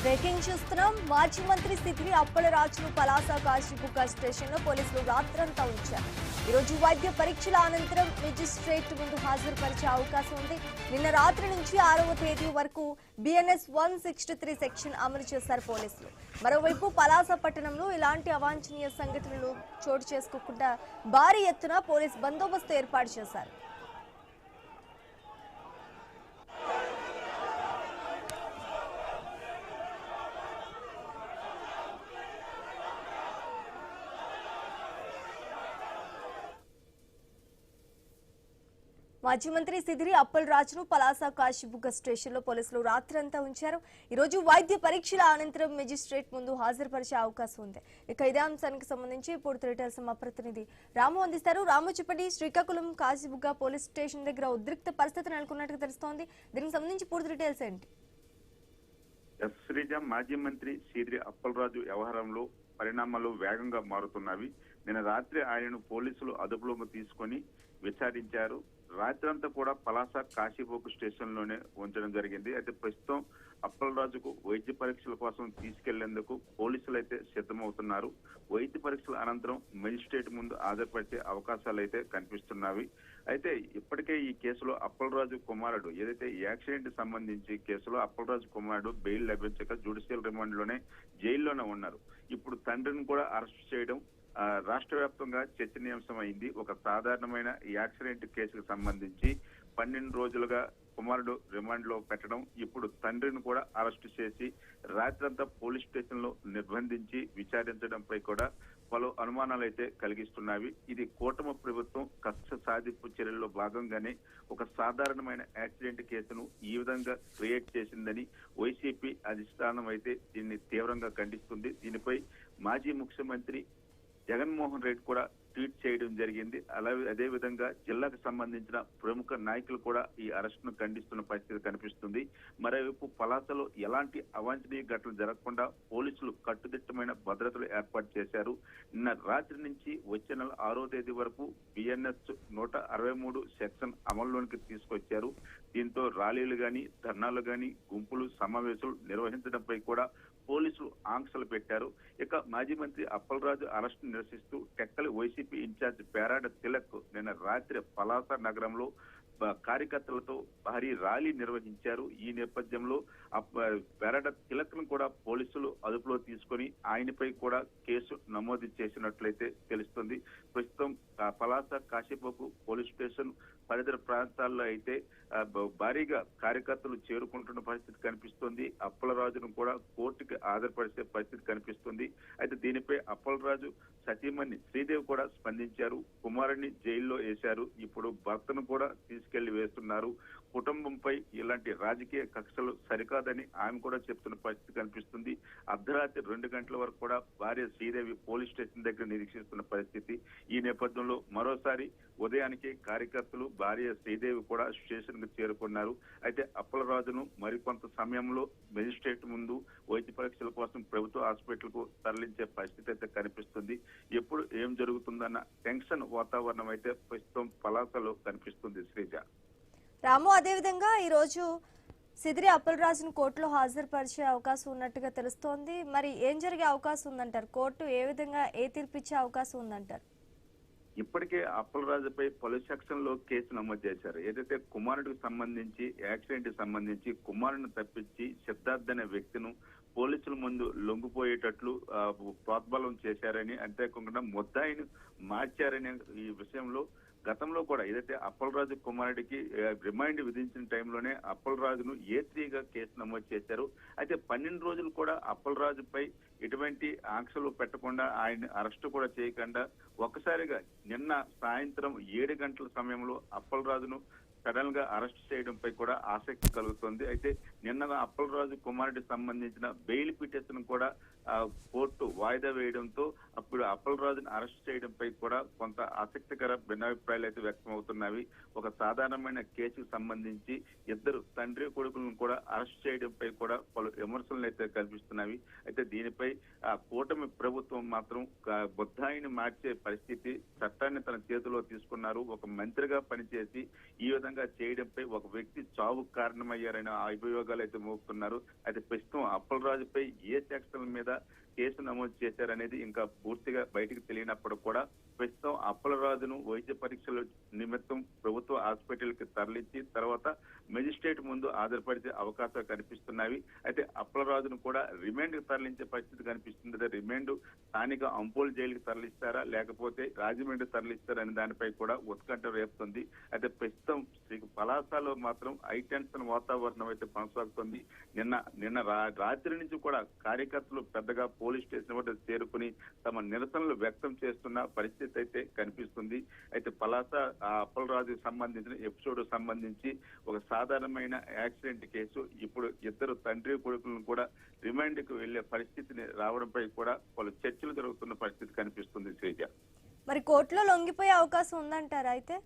Breaking చూస్తున్నాం. మాజీ మంత్రి సిద్దిరి అప్పలరాజును పలాస కాశీబుగ్గ స్టేషన్లో పోలీసులు రాత్రంతా ఉంచారు. ఈరోజు వైద్య పరీక్షల అనంతరం మెజిస్ట్రేట్ ముందు హాజరుపరిచే అవకాశం ఉంది. నిన్న రాత్రి నుంచి 6వ తేదీ వరకు BNS 163 సెక్షన్ అమలు చేశారు పోలీసులు. మరోవైపు పలాస పట్టణంలో ఇలాంటి అవాంఛనీయ సంఘటనలు చోటు చేసుకోకుండా భారీ ఎత్తున పోలీస్ బందోబస్తు ఏర్పాటు చేశారు. మాజీ మంత్రి సిద్దిరి అప్పలరాజును పలాస కాశీబుగ్గ స్టేషన్లో పోలీసులు రాత్రంతా ఉంచారు. ఈరోజు వైద్య పరీక్షల అనంతరం మెజిస్ట్రేట్ ముందు హాజరుపరిచే అవకాశం ఉంది. ఇక ఇదే అంశానికి సంబంధించి పూర్తి డీటెయిల్స్ మా ప్రతినిధి రాము అందిస్తారు. రాము, చెప్పండి. శ్రీకాకుళం కాశీబుగ్గ పోలీస్ స్టేషన్ దగ్గర ఉద్రిక్త పరిస్థితి నెలకొన్నట్టుగా తెలుస్తోంది. దీనికి సంబంధించి పూర్తి డీటెయిల్స్ ఏంటి? శ్రీజ, మాజీ మంత్రి సిద్దిరి అప్పలరాజు వ్యవహారంలో పరిణామాలు వేగంగా మారుతున్నవి. నిన్న రాత్రి ఆయనను పోలీసులు అదుపులోకి తీసుకొని విచారించారు. రాత్రంతా కూడా పలాస కాశీబుగ్గ స్టేషన్ లోనే ఉంచడం జరిగింది. అయితే ప్రస్తుతం అప్పలరాజుకు వైద్య పరీక్షల కోసం తీసుకెళ్లేందుకు పోలీసులు అయితే సిద్ధమవుతున్నారు. వైద్య పరీక్షల అనంతరం మెజిస్ట్రేట్ ముందు హాజరుపరిచే అవకాశాలు అయితే కనిపిస్తున్నవి. అయితే ఇప్పటికే ఈ కేసులో అప్పలరాజు కుమారుడు ఏదైతే యాక్సిడెంట్ సంబంధించి కేసులో అప్పలరాజు కుమారుడు బెయిల్ లభించక జ్యుడిషియల్ రిమాండ్ లోనే జైల్లోనే ఉన్నారు. ఇప్పుడు తండ్రిని కూడా అరెస్ట్ చేయడం రాష్ట్ర వ్యాప్తంగా చర్చనీయాంశమైంది. ఒక సాధారణమైన యాక్సిడెంట్ కేసుకు సంబంధించి 12 రోజులుగా కుమారుడు రిమాండ్ లో పెట్టడం, ఇప్పుడు తండ్రిని కూడా అరెస్ట్ చేసి రాత్రంతా పోలీస్ స్టేషన్ లో నిర్బంధించి విచారించడంపై కూడా పలు అనుమానాలు అయితే కలిగిస్తున్నవి. ఇది కూటమి ప్రభుత్వం కక్ష సాధింపు చర్యల్లో భాగంగానే ఒక సాధారణమైన యాక్సిడెంట్ కేసును ఈ విధంగా క్రియేట్ చేసిందని వైసీపీ అధిష్టానం అయితే దీన్ని తీవ్రంగా ఖండిస్తుంది. దీనిపై మాజీ ముఖ్యమంత్రి జగన్మోహన్ రెడ్డి కూడా ట్వీట్ చేయడం జరిగింది. అలాగే అదే విధంగా జిల్లాకు సంబంధించిన ప్రముఖ నాయకులు కూడా ఈ అరెస్ట్ ను ఖండిస్తున్న పరిస్థితి కనిపిస్తుంది. మరోవైపు పలాసలో ఎలాంటి అవాంఛనీయ ఘటనలు జరగకుండా పోలీసులు కట్టుదిట్టమైన భద్రతలు ఏర్పాటు చేశారు. నిన్న రాత్రి నుంచి వచ్చే నెల 6వ తేదీ వరకు BNS 163 సెక్షన్ అమల్లోనికి తీసుకొచ్చారు. దీంతో ర్యాలీలు గాని, ధర్నాలు గాని, గుంపులు సమావేశాలు నిర్వహించడంపై కూడా పోలీసులు ఆంక్షలు పెట్టారు. ఇక మాజీ మంత్రి అప్పలరాజు అరెస్ట్ నిరసిస్తూ టెక్కలి వైసీపీ ఇన్ఛార్జ్ పేరాడ తిలక్ నిన్న రాత్రి పలాస నగరంలో కార్యకర్తలతో భారీ ర్యాలీ నిర్వహించారు. ఈ నేపథ్యంలో పేరాడ తిలక్ ను కూడా పోలీసులు అదుపులో తీసుకొని ఆయనపై కూడా కేసు నమోదు చేసినట్లయితే తెలుస్తుంది. ప్రస్తుతం పలాస కాశీబుగ్గ పోలీస్ స్టేషన్ పరిసర ప్రాంతాల్లో అయితే భారీగా కార్యకర్తలు చేరుకుంటున్న పరిస్థితి కనిపిస్తుంది. అప్పలరాజును కూడా కోర్టుకి హాజరుపరిచే పరిస్థితి కనిపిస్తుంది. అయితే దీనిపై అప్పలరాజు సతీమణి శ్రీదేవి కూడా స్పందించారు. కుమారుడిని జైల్లో వేశారు. ఇప్పుడు భర్తను కూడా తీసుకెళ్లి వేస్తున్నారు. కుటుంబంపై ఇలాంటి రాజకీయ కక్షలు సరికాదని ఆమె కూడా చెప్తున్న పరిస్థితి కనిపిస్తుంది. అర్ధరాత్రి 2 గంటల వరకు కూడా భార్య శ్రీదేవి పోలీస్ స్టేషన్ దగ్గర నిరీక్షిస్తున్న పరిస్థితి. ఈ నేపథ్యంలో మరోసారి ఉదయానికి కార్యకర్తలు భార్య శ్రీదేవి కూడా స్టేషన్ కు చేరుకున్నారు. అయితే అప్పలరాజును మరికొంత సమయంలో మెజిస్ట్రేట్ ముందు వైద్య పరీక్షల కోసం ప్రభుత్వ హాస్పిటల్ కు తరలించే పరిస్థితి అయితే కనిపిస్తుంది. ఎప్పుడు ఏం జరుగుతుందన్న టెన్షన్ వాతావరణం అయితే ప్రస్తుతం పలాసలో కనిపిస్తుంది. శ్రీజ, రాము, అదేవిధంగా ఈరోజు సిద్దిరి అప్పలరాజును కోర్టులో హాజరుపరిచే అవకాశం ఉన్నట్టుగా తెలుస్తోంది. మరి ఏం జరిగే అవకాశం ఉందంటారు? కోర్టు ఏ విధంగా తీర్పిచ్చే అవకాశం ఉందంటారు? ఇప్పటికే అప్పలరాజుపై పలు సెక్షన్ లో కేసు నమోదు చేశారు. ఏదైతే కుమారుడికి సంబంధించి యాక్సిడెంట్ సంబంధించి కుమారుడిని తప్పించి సిద్ధార్థ్ అనే వ్యక్తిను పోలీసుల ముందు లొంగిపోయేటట్లు ప్రోద్బలం చేశారని, అంతేకాకుండా ముద్దాయిని మార్చారని ఈ విషయంలో గతంలో కూడా ఏదైతే అప్పలరాజు కుమారుడికి రిమైండ్ విధించిన టైంలోనే అప్పలరాజును A3గా కేసు నమోదు చేశారు. అయితే 12 రోజులు కూడా అప్పలరాజుపై ఎటువంటి ఆంక్షలు పెట్టకుండా ఆయన అరెస్ట్ కూడా చేయకుండా ఒక్కసారిగా నిన్న సాయంత్రం 7 గంటల సమయంలో అప్పలరాజును సడన్ గా అరెస్ట్ చేయడంపై కూడా ఆసక్తి కలుగుతుంది. అయితే నిన్న అప్పలరాజు కుమారుడికి సంబంధించిన బెయిల్ పిటిషన్ కూడా కోర్టు వాయిదా వేయడంతో అప్పుడు అప్పలరాజును అరెస్ట్ చేయడంపై కూడా కొంత ఆసక్తికర భిన్నాభిప్రాయాలు అయితే వ్యక్తమవుతున్నవి. ఒక సాధారణమైన కేసుకు సంబంధించి ఇద్దరు తండ్రి కొడుకులను కూడా అరెస్ట్ చేయడంపై కూడా పలు విమర్శలు అయితే కనిపిస్తున్నవి. అయితే దీనిపై కూటమి ప్రభుత్వం మాత్రం బుద్ధాయిని మార్చే పరిస్థితి, చట్టాన్ని తన చేతిలో తీసుకున్నారు. ఒక మంత్రిగా పనిచేసి ఈ విధంగా చేయడంపై ఒక వ్యక్తి చావుకు కారణమయ్యారనే అభియోగాలు బాగాలు అయితే మోపుతున్నారు. అయితే ప్రస్తుతం అప్పలరాజుపై ఏ సెక్షన్ల మీద కేసు నమోదు చేశారనేది ఇంకా పూర్తిగా బయటకు తెలియనప్పుడు కూడా ప్రస్తుతం అప్పలరాజును వైద్య పరీక్షల నిమిత్తం ప్రభుత్వ హాస్పిటల్కి తరలించి తర్వాత మెజిస్ట్రేట్ ముందు హాజరుపరిచే అవకాశాలు కనిపిస్తున్నాయి. అయితే అప్పలరాజును కూడా రిమాండ్ కి తరలించే పరిస్థితి కనిపిస్తుంది. రిమాండ్ స్థానిక అంపోల్ జైలుకి తరలిస్తారా లేకపోతే రాజమండ్రి తరలిస్తారా అనే దానిపై కూడా ఉత్కంఠ రేపుతుంది. అయితే ప్రస్తుతం పలాసలో మాత్రం హైటెన్షన్ వాతావరణం అయితే కొనసాగుతుంది. నిన్న రాత్రి నుంచి కూడా కార్యకర్తలు పెద్దగా పోలీస్ స్టేషన్ వద్ద చేరుకుని తమ నిరసనలు వ్యక్తం చేస్తున్న పరిస్థితి అయితే కనిపిస్తుంది. అయితే పలాస అప్పలరాజుకు సంబంధించిన ఎపిసోడ్ సంబంధించి ఒక సాధారణమైన యాక్సిడెంట్ కేసు ఇప్పుడు ఇద్దరు తండ్రి కొడుకులను కూడా రిమాండ్ కు వెళ్లే పరిస్థితిని రావడంపై కూడా పలు చర్చలు జరుగుతున్న పరిస్థితి కనిపిస్తుంది. శ్రీజ, మరి కోర్టులో లొంగిపోయే అవకాశం ఉందంటారా? అయితే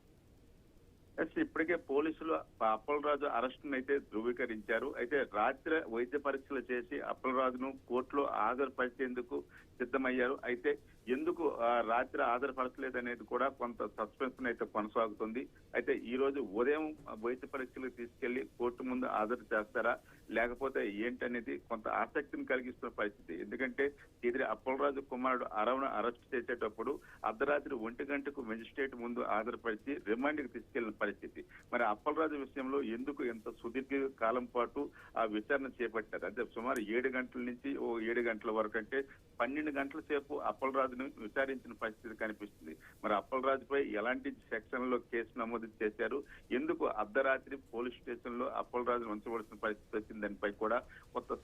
ఇప్పటికే పోలీసులు అప్పలరాజు అరెస్టును అయితే ధృవీకరించారు. అయితే రాత్రి వైద్య పరీక్షలు చేసి అప్పలరాజును కోర్టులో హాజరుపరిచేందుకు సిద్ధమయ్యారు. అయితే ఎందుకు రాత్రి హాజరుపరచలేదు అనేది కూడా కొంత సస్పెన్స్ అయితే కొనసాగుతుంది. అయితే ఈ రోజు ఉదయం వైద్య పరీక్షలకు తీసుకెళ్లి కోర్టు ముందు హాజరు చేస్తారా లేకపోతే ఏంటనేది కొంత ఆసక్తిని కలిగిస్తున్న పరిస్థితి. ఎందుకంటే ఇది అప్పలరాజు కుమారుడు అరవణ అరెస్ట్ చేసేటప్పుడు అర్ధరాత్రి 1 గంటకు మెజిస్ట్రేట్ ముందు హాజరుపరిచి రిమాండ్ కి తీసుకెళ్లిన పరిస్థితి. మరి అప్పలరాజు విషయంలో ఎందుకు ఎంత సుదీర్ఘ కాలం పాటు ఆ విచారణ చేపట్టారు? అంటే సుమారు 7 గంటల నుంచి 7 గంటల వరకు, అంటే 12 గంటల సేపు అప్పలరాజును విచారించిన పరిస్థితి కనిపిస్తుంది. మరి అప్పలరాజుపై ఎలాంటి సెక్షన్ లో కేసు నమోదు చేశారు, ఎందుకు అర్ధరాత్రి పోలీస్ స్టేషన్ లో అప్పలరాజును ఉంచవలసిన పరిస్థితి వచ్చింది, దానిపై కూడా కొత్త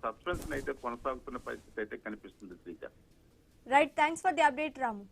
సస్పెన్స్ అయితే కొనసాగుతున్న పరిస్థితి అయితే కనిపిస్తుంది. Sreeja, right, thanks for the update Ramu.